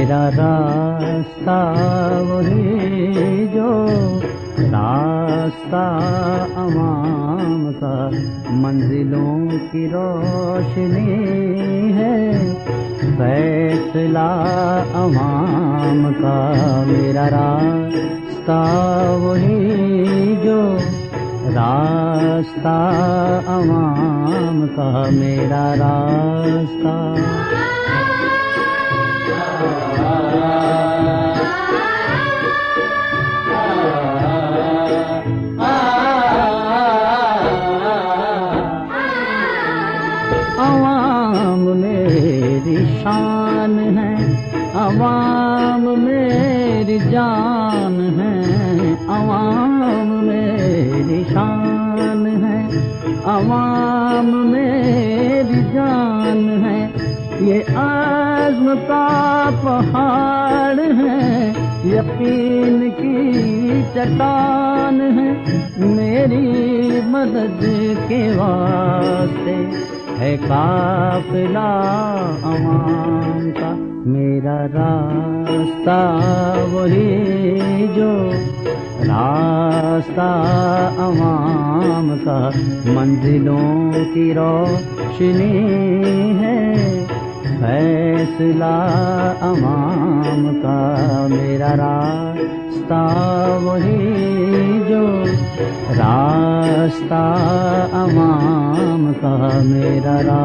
میرا راستہ وہی جو راستہ امام کا، منزلوں کی روشنی ہے، فیصلہ امام کا۔ میرا راستہ وہی جو راستہ امام کا، میرا راستہ۔ عوام میری شان ہے، عوام میری جان ہے، عوام میری شان ہے، عوام میری جان ہے۔ یہ عزم کا پہاڑ ہے، یقین کی چٹان ہے، میری مدد کے واسطے ہے قافلہ عوام کا۔ میرا راستہ وہی جو راستہ عوام کا، منزلوں کی روشنی ہے، فیصلہ امام کا۔ میرا راستہ وہی جو راستہ امام کا، میرا راستہ۔